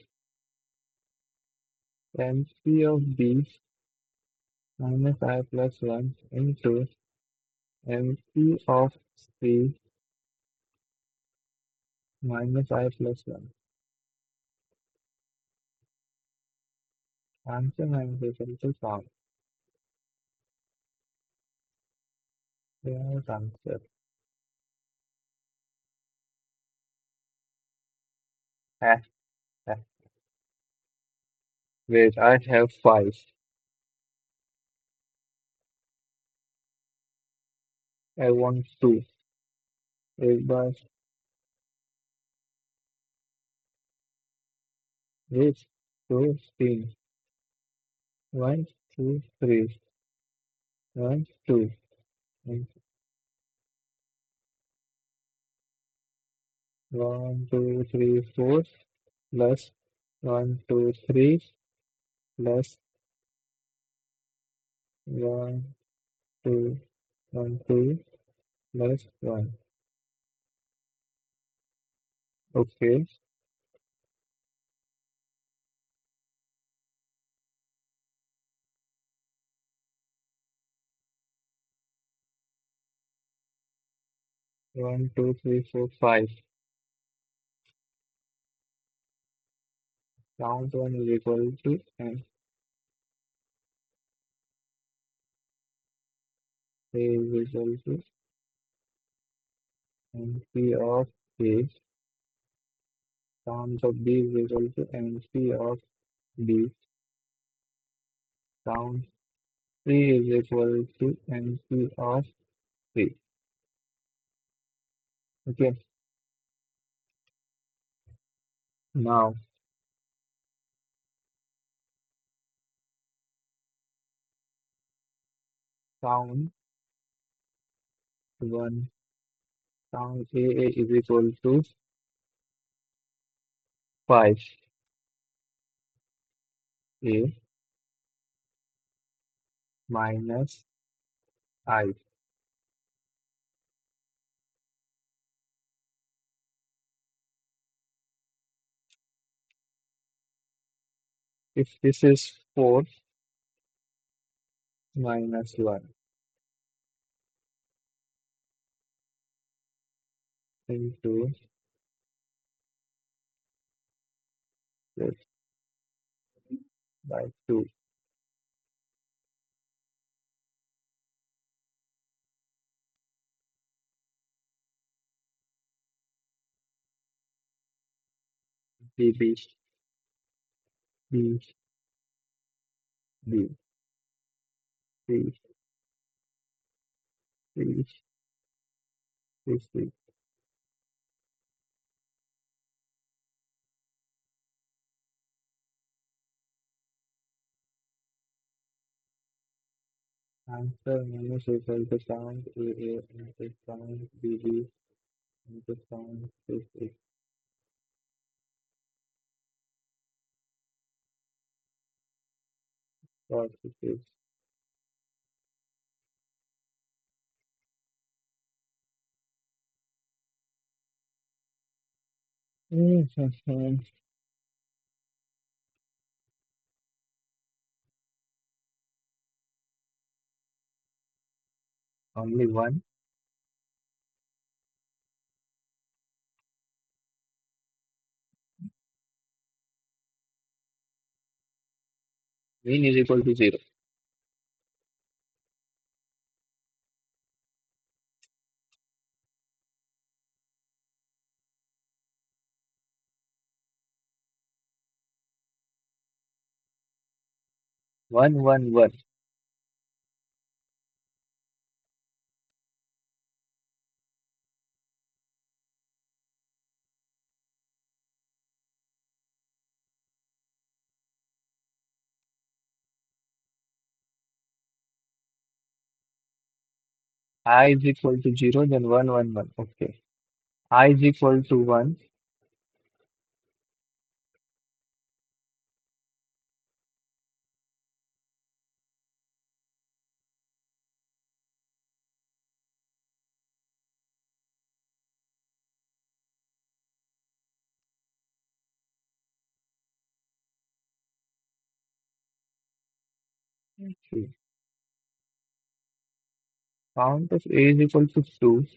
NP of B minus I plus 1 into NP of C minus I plus 1. Answer minus equal to count. Right answer. Ah, ah. Wait, I have 5. I want 2. एक बार एक दो तीन 1 2 3 1 2 1 2 3 4 plus 1 2 3 plus 1 2 1 2 plus 1. Okay, 1 2 3 4 5. Count 1 is equal to and A is equal to NP of A Sound of B is equal to NP of B. Sound C is equal to NP of C. Okay. Now sound 1, sound AA is equal to 5. A minus I. If this is 4 minus 1 into this by 2, dB, B, B, C, C, C, C. Answer minus equal to sound AA into sound BB into sound CC. What it is. Mhm. Only one. Mean is equal to 0. 1, 1, 1. I is equal to 0, then 1, 1, 1. Okay. I is equal to 1. Okay. Count of A is equal to 2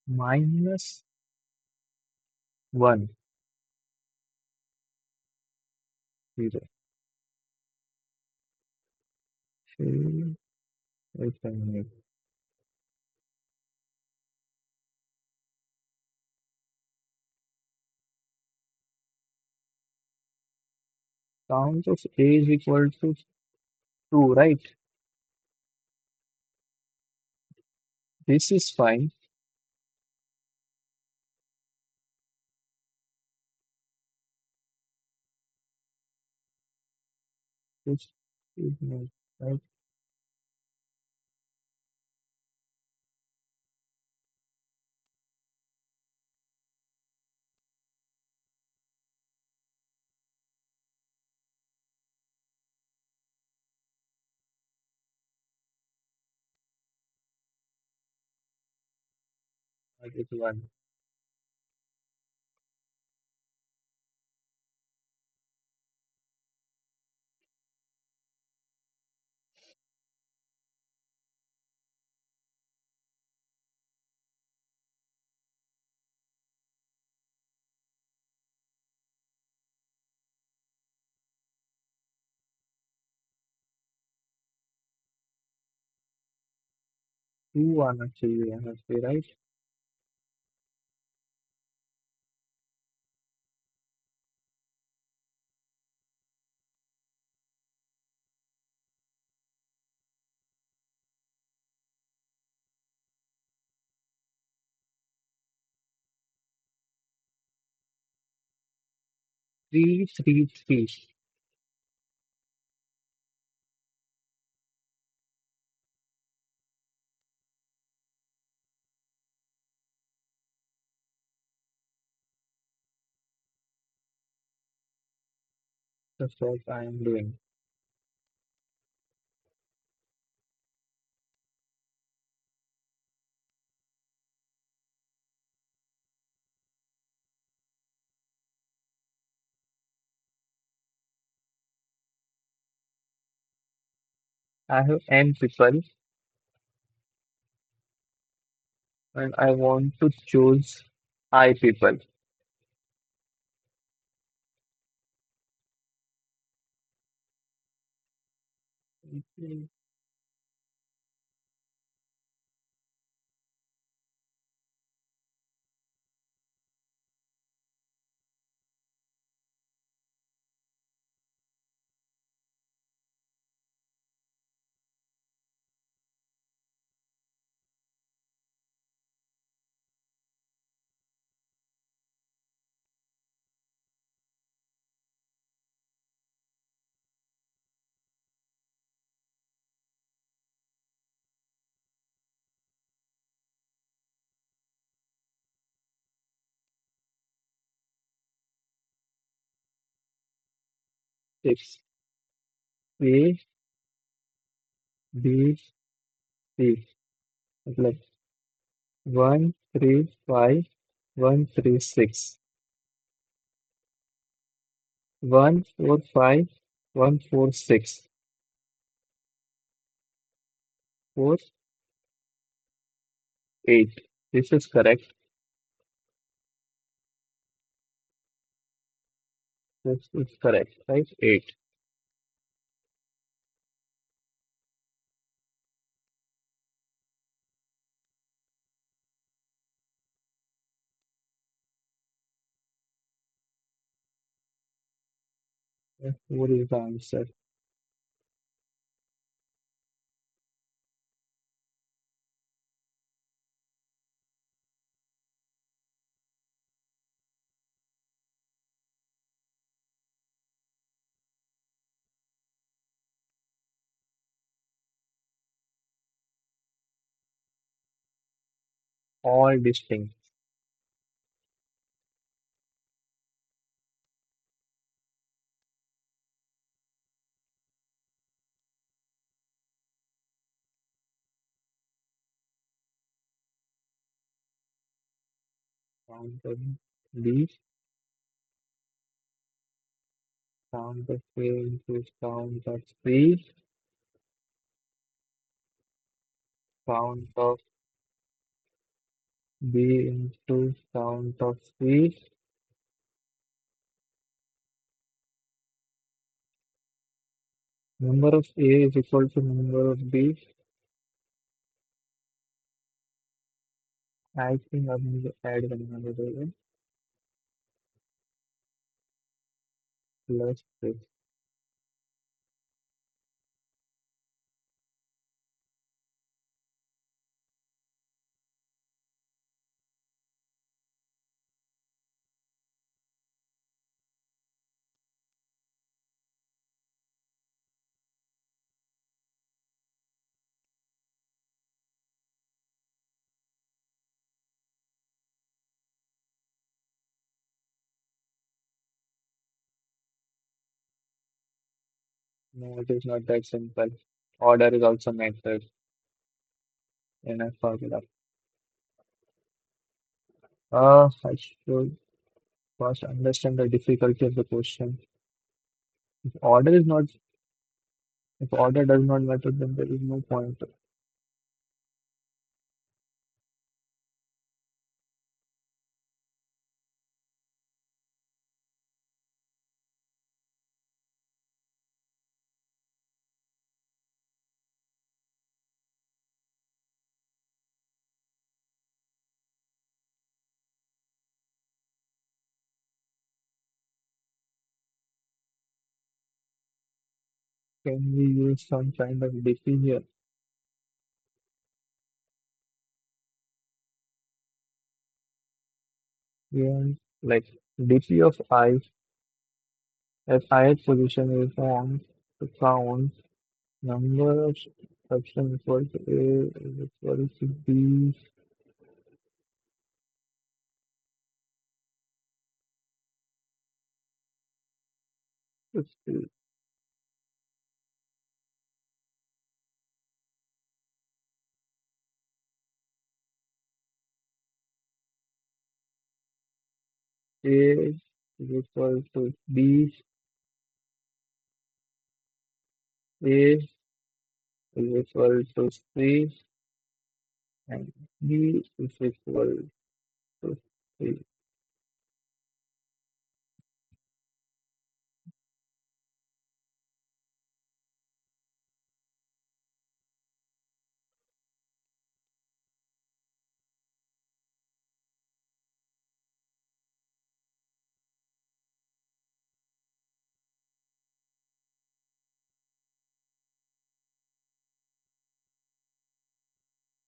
minus 1, 0. Okay. Wait a minute. Count of A is equal to 2, right? This is fine. This is not right. That is 1. two आना चाहिए यहाँ पे, right? Three, three, three. That's what I am doing. I have n people and I want to choose I people. Okay. 6. A, B, C. मतलब 1, 3, 5, 1, 3, 6. 1, 4, 5, 1, 4, 6. 4, 8. This is correct. This is correct, right? 8. What is the answer? All distinct. Count of B, count of A into count of C, count of B into count of C. Number of A is equal to number of B. I think I'm going to add the number there plus this. No, it is not that simple. Order is also matter in a formula. I should first understand the difficulty of the question. If order is not, if order does not matter, then there is no point. Can we use some kind of DP here? Yeah, like DP of I at ith position is on to count number of substance equal to A is equal to B. Let's see. A is equal to B. A is equal to C and B is equal to C.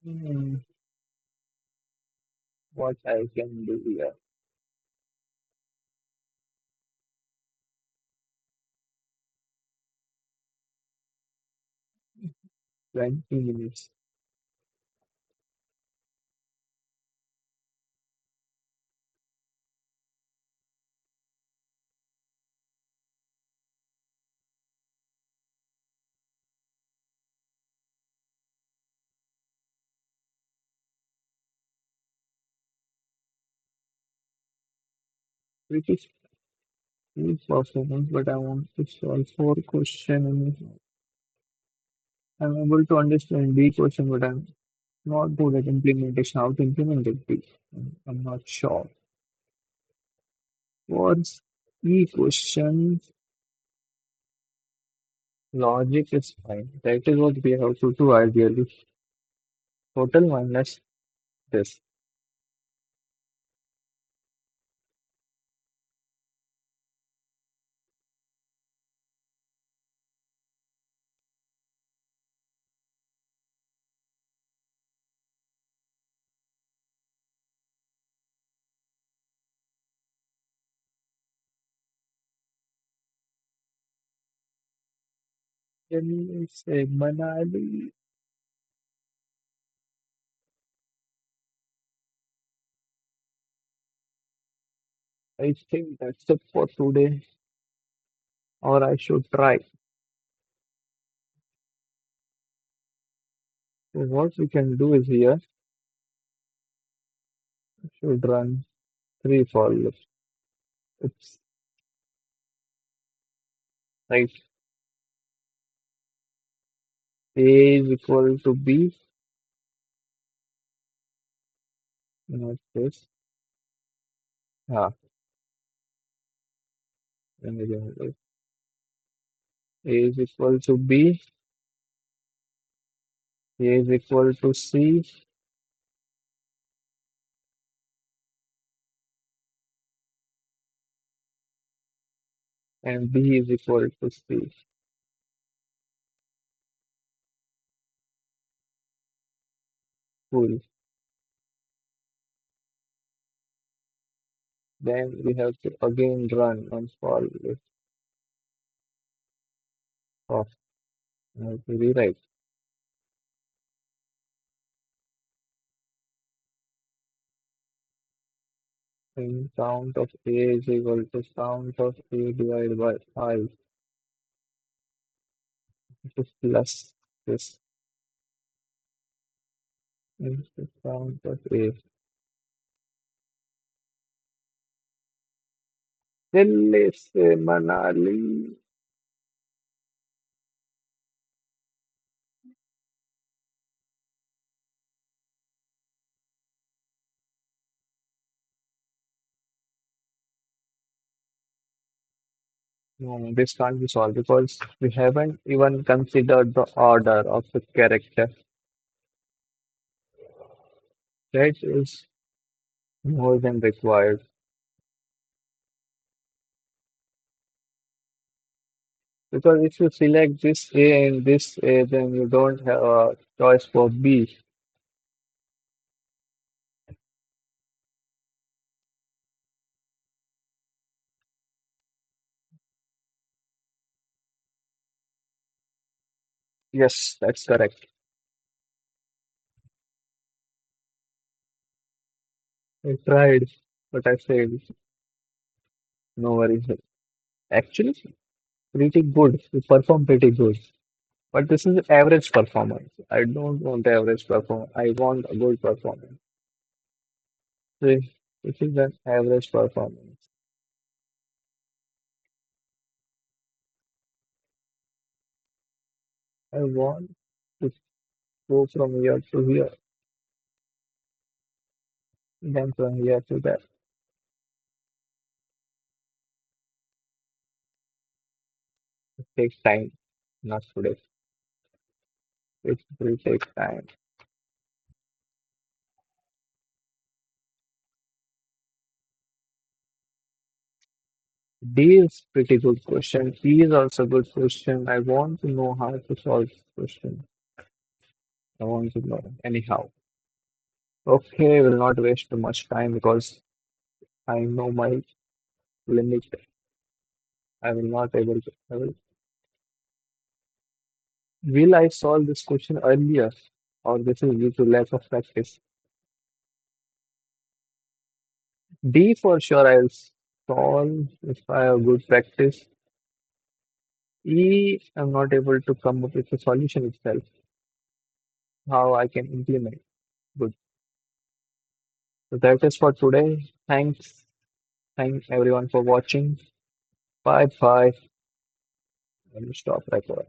Hmm, what I can do here? 20 minutes. Pretty good performance, but I want to solve four questions. I'm able to understand B question, but I'm not good at implementation. How to implement it? B. I'm not sure. What's E question? Logic is fine. That is what we have to do ideally. Total minus this. Then we say Manali. I think that's it for today, or I should try. So what we can do is here, we should run three for loops. It's right. A is equal to B, not this. Ah, let me remove it. A is equal to B, A is equal to C, and B is equal to C. Cool. Then we have to again run and for this off. I have to rewrite. And count of A is equal to count of A divided by I, which is plus this into count of A. Delhi se Manali. No, this can't be solved because we haven't even considered the order of the character. That is more than required. Because if you select this A and this A, then you don't have a choice for B. Yes, that's correct. I tried, but I failed. No worries. Actually, pretty good. You perform pretty good. But this is average performance. I don't want average performance. I want a good performance. This this is an average performance. I want to go from here to here, then from here to there. It takes time, not today. It will take time. D is pretty good question. E is also good question. I want to know how to solve this question. I want to know. Anyhow. Okay, will not waste too much time because I know my limit. I will not able to. Will I solve this question earlier, or this is due to lack of practice? D for sure I'll solve if I have good practice. E, I'm not able to come up with a solution itself. How I can implement. Good. So that is for today. Thanks. Thanks everyone for watching. Bye bye. Let me stop recording.